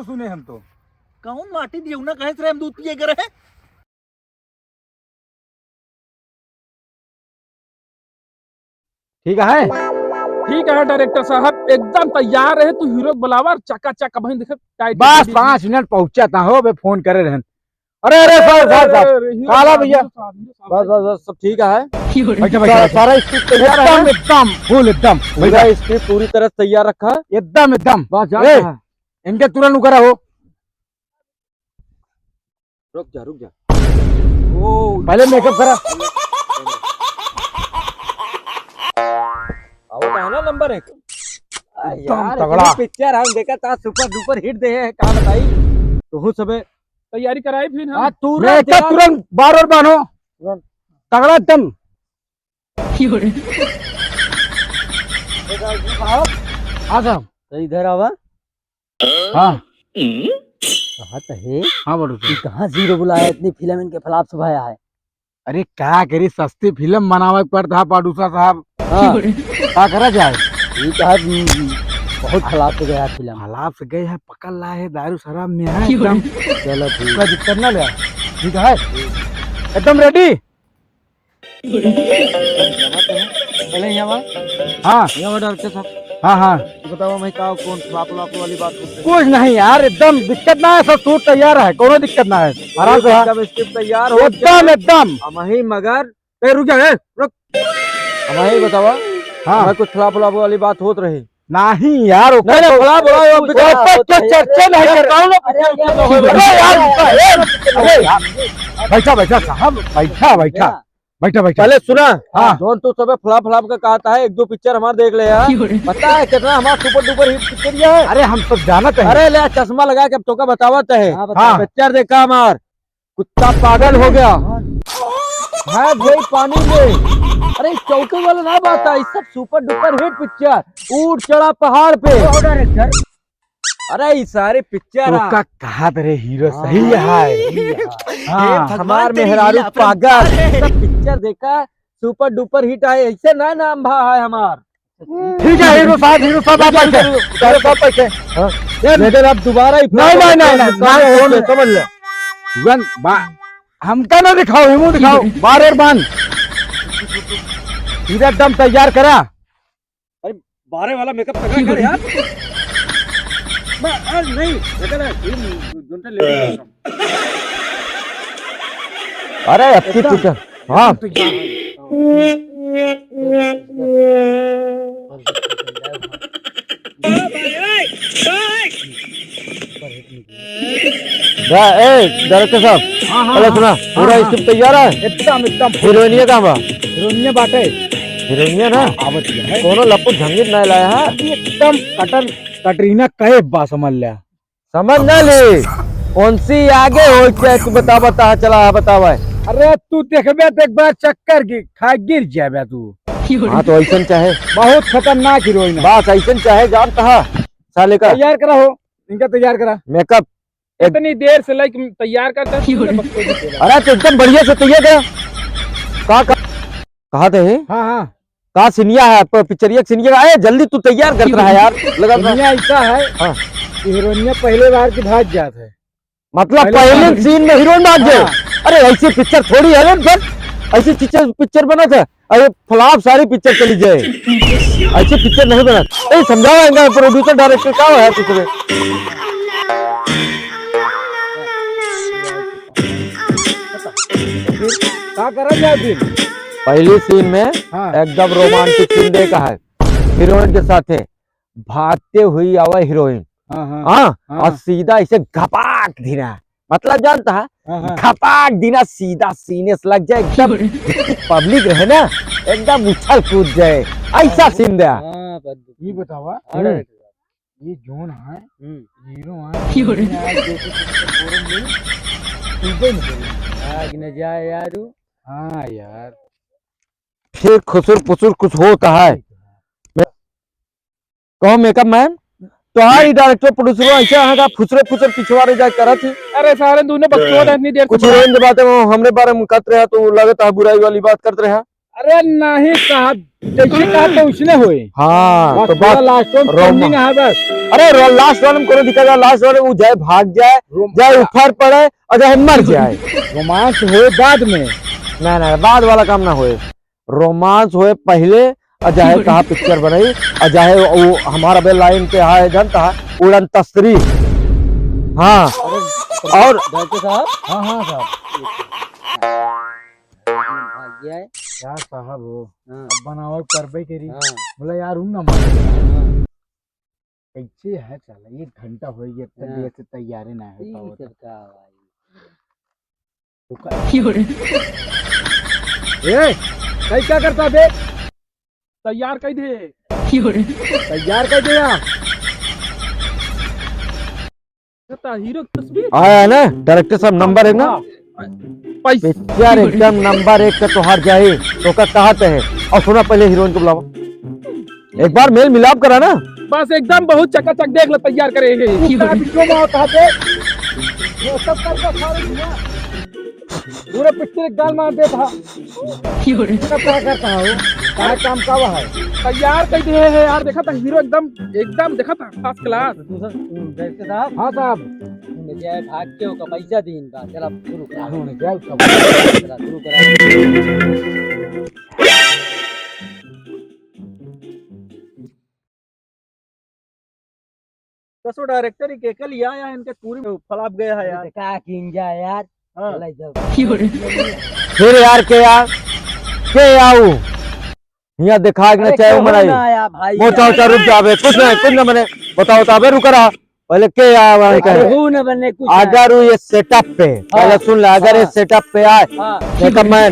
सुने हम तो कौन माटी दियो ना कहे से हम दूध पिए करे हैं। ठीक है डायरेक्टर साहब एकदम तैयार है। तू हीरो बुलावा चका चक बहन देख टाइट बस 5 मिनट पहुंचा था हो बे फोन करे रहन। अरे सर काला भैया बस सब ठीक है। बैठा सारा स्क्रिप्ट तैयार है एकदम फुल एकदम भैया स्क्रिप्ट पूरी तरह तैयार रखा एकदम बस जा इनके तुरंत करा हो। रुक जा ओ पहले मेकअप करा आओ ना नंबर 1 यार तगड़ा पिक्चर हम देखा था सुपर डुपर हिट दे है का बताई तू सबे तैयारी कराई फिर हां तुरंत बार और बानो तगड़ा एकदम आजा इधर आवा हां कहा है हां बोलो कहां जीरो बुलाया इतनी फिल्म इनके खिलाफ सुभाया है। अरे क्या करी सस्ती फिल्म बनावे पड़ता प्रोड्यूसर साहब क्या करा जाए ठीक है बहुत खिलाफ से गया फिल्म खिलाफ से गए है पकड़ ला है दारू शराब में है एकदम चलो ठीक है दिक्कत ना ले ठीक है एकदम रेडी पहले यहाँ हाँ यहाँ डालते साहब हाँ बताओ मैं क्या कौन लापो वाली बात कुछ नहीं यार एकदम दिक्कत ना है सब सूट तैयार है कोनो दिक्कत ना है आराम से एकदम स्क्रिप्ट तैयार हो एकदम वही मगर रुक जा रुक हमारे बतावा हाँ कुछ खिलाफ वाली बात होत रही नहीं यार चर्चा नहीं बैठा साहब बैठा पहले सुना हाँ जोन तो सब फ्लाप का कहता है 1-2 पिक्चर हमारे देख ले यार पता है कितना हमारा सुपर डुपर हिट पिक्चर है। अरे हम सब जानते हैं। अरे ले चश्मा लगा के अब तो का बतावत है हाँ पिक्चर देखा हमार कुत्ता पागल हो गया है भाई पानी में। अरे चौके वाला ना बात है सब सुपर डुपर हिट पिक्चर ऊट चढ़ा पहाड़ पे। अरे सारे पिक्चर का कहा रे हीरो सही है हमार मेहरारू पागल सब पिक्चर देखा सुपर डुपर हिट है ऐसे ना नाम भा है हमार ठीक है हीरो साहब आप पैसे लेकिन अब दोबारा नहीं समझ ले हमका ना दिखाओ हिमू दिखाओ बार बान एकदम तैयार करा। अरे बारे वाला मेकअप कर यार नहीं अरे अच्छी पिक्चर हाँ डायरेक्टर साहब हेलो सुना पूरा स्क्रिप्ट तैयार है एकदम हीरोइनिया कहाँ हीरोइनिया बाटे हीरोइनिया ना कोनो लप्पू झंगित नहीं लाया है एकदम कटरीना कहे बा समझ ना ले कौन सी आगे हो क्या तू बता चला बतावा। अरे तू देखबे तो एक बार चक्कर की खा गिर जाबे तू हाँ तो ऐसा चाहे बहुत खतरनाक हीरोइन बस ऐसा चाहे जान कहा साले का तैयार करा हो इनका तैयार करा मेकअप इतनी देर से लाइक तैयार करता अरे तो एकदम बढ़िया से तैयार करा कहा थे हाँ कहा सिनिया है पिक्चरिया सिनिया है जल्दी तू तैयार कर रहा है यार लगा ऐसा है हाँ। हीरोइनिया पहले बार की भाग जात है मतलब पहले सीन में हीरोइन भाग जाए। अरे ऐसी पिक्चर थोड़ी है फिर ऐसी पिक्चर बना था अरे फ्लॉप सारी पिक्चर चली जाए ऐसी पिक्चर नहीं बना नहीं समझाओ प्रोड्यूसर डायरेक्टर क्या है तुझे क्या करा जाए पहले सीन में एकदम रोमांटिक सीन देखा है हीरोइन के साथ है भागते हुई आवा हीरोइन और सीधा इसे घपाक धीरा मतलब जानता है घपाक धीरा सीधा सीने से लग जाए एकदम पब्लिक रहे ना एकदम उछल कूद जाए ऐसा सीन दिया। ये बतावा ये जोन है हीरो है यार हाँ यार फिर खुसुर पुसुर कुछ होता है कहो मेकअप मैन तो हाँ डायरेक्टर प्रोड्यूसर ऐसा है फुसरे फुसर पिछवाड़े जाए करा थी। अरे सारे दोनों बकचोद इतनी देर कुछ रेंज बातें हमरे बारे में करते रहे तो लगता है बुराई वाली बात करते रहे अरे नहीं साहब, जैसे कहा तो उसने हुए। हाँ तो बात लास्ट रोमा- है बस। अरे लास्ट वाले में कोनो दिक्कत है, लास्ट वाले में वो जाए भाग जाए, जाए उफर पड़े और जाए मर जाए। रोमांस हो बाद में, नहीं बाद वाला काम ना होए, रोमांस होए पहले और चाहे कहा पिक्चर बनाई और चाहे वो हमारा बे लाइन पे है जनता उड़न तस्त्री। हाँ और डॉक्टर साहब हाँ हाँ साहब भाग गया है। यार साहब हो हाँ, अब बनाओ करबे करी। हाँ, बोला यार उन ना हाँ, कैसे है, चला 1 घंटा हो गया तब हाँ। देर से तैयारी ना है ठीक पाओ है का भाई। ए कई क्या करता बे? तैयार कर दे, तैयार कर दे यार। हीरो की तस्वीर आया है ना डायरेक्टर साहब नंबर 1 ना, पैसे पिक्चर एकदम नंबर 1 का तो हार जाए तो का कहते हैं। और सुना पहले हीरोइन को बुलावा, एक बार मेल मिलाप करा ना। बस एकदम बहुत चकाचक देख लो तैयार करेंगे। पूरा पिक्चर गाल मार दे था। क्या करता हो, क्या काम का है? तैयार कर दिए है यार, देखा था हीरो एकदम देखा था फर्स्ट क्लास। डॉक्टर साहब हाँ साहब जाए भाग के होगा पैसा दी इनका। चला शुरू करा, उन्होंने क्या उसका चला शुरू करा। कसो डायरेक्टर ही केकल या इनके पूरी फलाप गया है यार। का किंजा यार हाँ। चला जाओ। फिर यार के आऊ यहाँ दिखा के ना चाहे मनाई आया भाई मोचा उचा रुक जावे, कुछ ना बने बताओ ताबे रुक रहा पहले के आए कहे। हूं न बने कुछ अगर वो ये सेटअप पे पहले सुन ले, अगर ये सेटअप पे आए हाँ मैं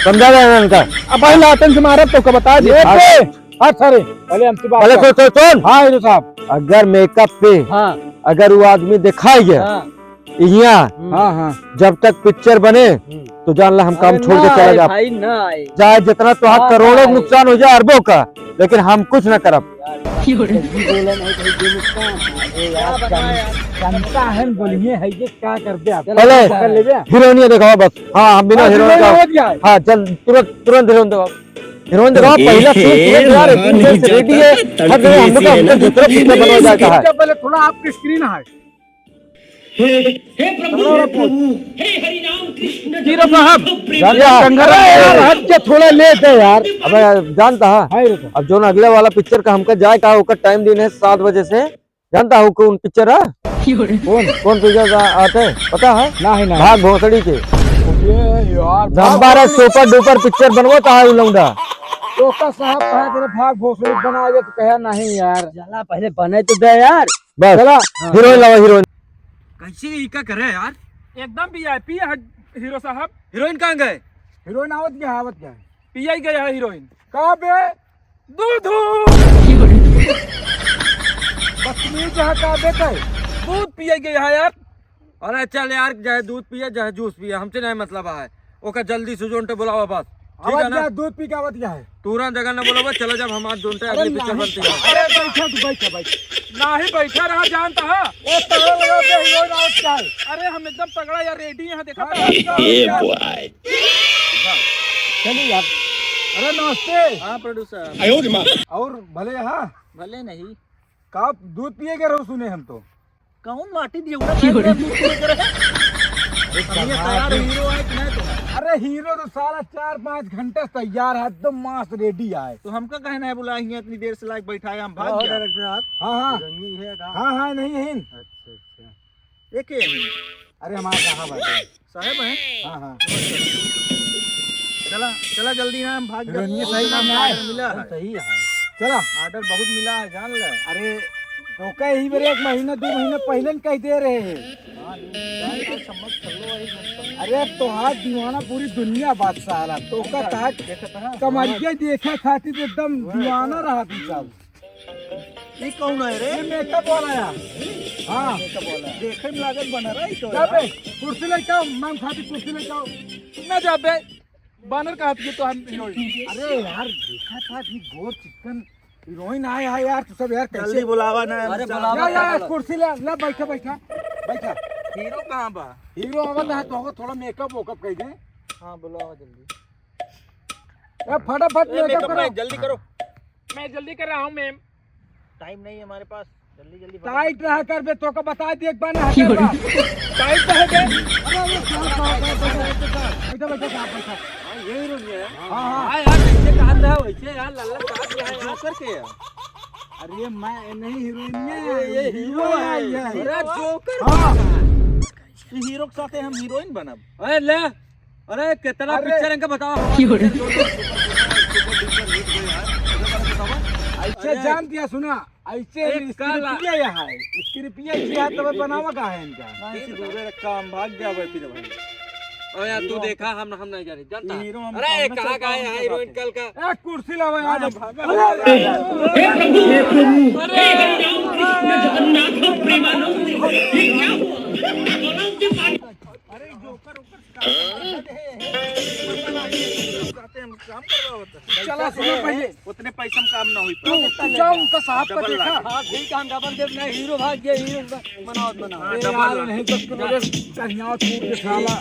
समझा गया इनका। अब भाई लातन से मारा तो बता दिए। हाँ सर पहले हमसे बात पहले कर। सुन हाँ हीरो साहब अगर मेकअप पे हाँ अगर वो आदमी दिखाई गया हाँ यहाँ हाँ हाँ जब तक पिक्चर बने तो जान ला हम काम छोड़ के चले जा, भाई ना आए चाहे जितना तो हाँ, करोड़ों हाँ, नुकसान हो जाए अरबों का, लेकिन हम कुछ न करब। बोला नहीं भाई जो नुकसान अरे यार जनता है बोलिए है ये क्या कर दे आप पहले कर ले बे। हीरोइन दिखाओ बस। हाँ हम बिना हीरोइन का गया है। हाँ चल तुरंत हीरोइन दिखाओ, हीरोइन दिखाओ पहला सीन यार रेडी है हर जगह हम लोग का दूसरा पिक्चर बनवा जाता है। पहले थोड़ा आपकी स्क्रीन है हीरो साहब यार हट के थोड़ा लेट है यार। अब जानता है हाँ हीरो साहब अब जो अगले वाला पिक्चर का हमका जाए का ओकर टाइम दिन है 7 बजे से, जानता हूँ कौन पिक्चर है, कौन पिक्चर आते हैं पता है? नहीं भाग भोसड़ी के ये यार नंबर है सुपर डुपर पिक्चर बनवाता है लौंडा। तो का साहब कहा तेरे भाग भोसड़ी बना दे तो कहा नहीं यार। चला पहले बने तो दे यार। बस चला हीरोइन लगा हीरोइन। कैसे क्या करे यार? एकदम वीआईपी है हीरो साहब। हीरोइन कहाँ गए? हीरोइन आवत क्या है पीआई गया है हीरोइन कहाँ पे दूध बदतमीज है कहाँ पे कहे दूध पिए गया है यार। अरे चल यार, चाहे दूध पिए चाहे जूस पिए, हमसे नहीं मतलब है। ओका जल्दी से जोनटे बुलाओ बस, ठीक है ना? दूध पी के आवत क्या है। तुरंत जगह न बोलो बस, चलो जब हमारे जोनटे अगली पिक्चर बनती है। अरे बैठा तू बैठा ना ही बैठा रहा जानता है वो तगड़ा लगा दे हीरोइन आवत क्या है। अरे हम एकदम तगड़ा यार रेडी यहाँ देखा चलिए यार। अरे नमस्ते। हाँ प्रोड्यूसर। और भले हाँ भले नहीं का दूध पिए के रहो सुने हम तो कौन माटी दिए उड़ा दूध पिए करे है? हम ये तैयार हीरो है कि नहीं तुम्हारा? अरे हीरो तो सारा 4-5 घंटे से तैयार है एकदम मस्त रेडी है। तो हमका कहना है बुलाएंगे इतनी देर से लाइक बैठा है हम भाग गया। हाँ हाँ नहीं है। अच्छा अच्छा एक ही अरे हमारा साहब है साहब है। हाँ हाँ चला चला जल्दी ना, हम भाग हीरोइन गए। सही काम है। मिला है, सही है चला ऑर्डर बहुत मिला है जान ले। अरे तो कई ही मेरे 1 महीना 2 महीना पहले न कह दे रहे हैं। समझ कर लो वही अरे तो हाथ दीवाना पूरी दुनिया बादशाह रहा तो का ताज कमरिया देखे खातिर एकदम दीवाना रहा तू सब। ये कौन है रे? ये मेकअप वाला यार। हाँ देखे में लागत बना रहा है तो जाबे कुर्सी लेके आओ, मैम खातिर कुर्सी लेके आओ ना जाबे बानर का हाथ तो हम हीरोइन। अरे यार देखा था कि गोर चिकन हीरोइन आया है यार तू सब यार जल्दी कैसे बुलावा ना। अरे बुलावा यार कुर्सी ले ले बैठा बैठा बैठा। हीरो कहाँ बा? हीरो कहाँ बा? हीरो आवत है तो थोड़ा मेकअप वोकअप कर दे। हाँ बुलावा जल्दी। फटाफट मेकअप करो। जल्दी करो। मैं जल्दी कर रहा हूँ मैम। टाइम नहीं है हमारे पास, जल्दी जल्दी टाइट रहा कर बे, तो का बता दी एक बार ना टाइट रहे बे। बैठा बैठा कहाँ बैठा। ये हीरो नहीं है। हाँ यार वैसे कहा था वैसे यार लल्ला कहा है यहाँ करके। अरे मैं नहीं हीरोइन ये हीरो है। अरे जोकर। हीरो के साथ हम हीरोइन बनब। अरे ले, अरे कितना पिक्चर इनका बताओ। ऐसे जान दिया सुना, ऐसे स्क्रिप्टिया है, स्क्रिप्टिया किया तब बनावा का है इनका। काम भाग गया भाई फिर भाई। अरे यार तू देखा हम नहीं जा रहे जानता। हीरो हम अरे कहाँ का है हीरोइन कल का। एक कुर्सी लावा यार। अरे जोकर काम करवा चला सुनो पहले, उतने पैसे में काम ना हुई। तू जाओ उनका साहब का देखा। हाँ ठीक है हम डबल देव नहीं हीरो भाग गया हीरो बनाओ यार नहीं तो मेरे कन्या छूट के साला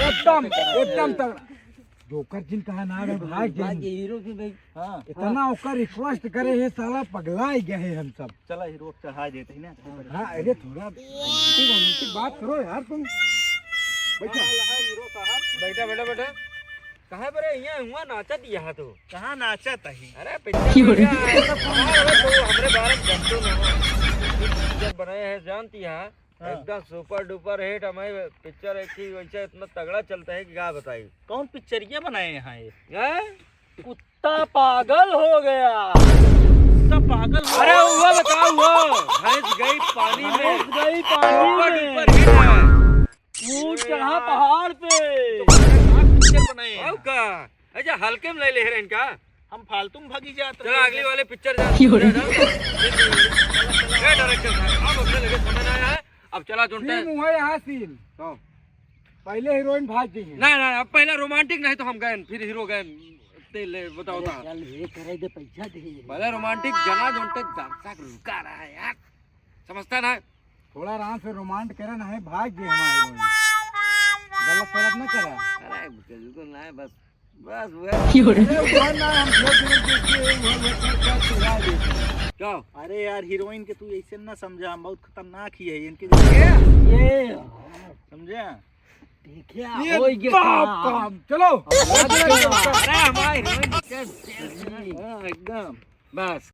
एकदम एकदम तगड़ा। जोकर जिन कहा ना है भाई हीरो की भाई। हाँ इतना ओकर रिक्वेस्ट करे है साला पगला ही गए हैं हम सब। चला हीरो चढ़ा देते हैं ना। हाँ अरे थोड़ा रोमांटिक बात करो यार तुम। बैठा हीरो साहब बैठा बैठा बैठा। कहाँ पर यहाँ हुआ नाचा दिया तो। कहाँ नाचा तही। अरे पिक्चर हमरे बारे में जानते ना पिक्चर बनाए हैं जानती है एकदम सुपर डुपर हिट। हमारे पिक्चर एक ही वैसे इतना तगड़ा चलता है कि क्या बताइए। कौन पिक्चरिया बनाए यहाँ ये। कुत्ता पागल हो गया। सब पागल हो। अरे हुआ बताओ हुआ भैंस गई पानी में। गई सुपर डुपर हिट है। ऊंट चढ़ा पहाड़ पे। पिक्चर बनाए हैं का अच्छा हल्के में ले रहे हैं इनका। हम फालतू में भागी जाते। चलो अगली वाले पिक्चर डायरेक्टर साहब अब हमने लगे समझ आया है। अब चला जोड़ते हैं। सीन हुआ यहाँ सीन। पहले हीरोइन भाग गई है। ना अब पहला रोमांटिक नहीं तो हम गए फिर हीरो गए ले बताओ ना। पहले रोमांटिक जना जोड़ते दर्शक रुका रहा है यार समझता ना। थोड़ा आराम से रोमांट करा ना है भाग गए हमारे हीरोइन। गलत फर्क न करा। अरे बिल्कुल ना बस बस क्या। अरे यार हीरोइन के तू ऐसे ना समझा, हम बहुत खतरनाक ही है इनके। समझा चलो अरे हमारी हीरोइन एकदम बस।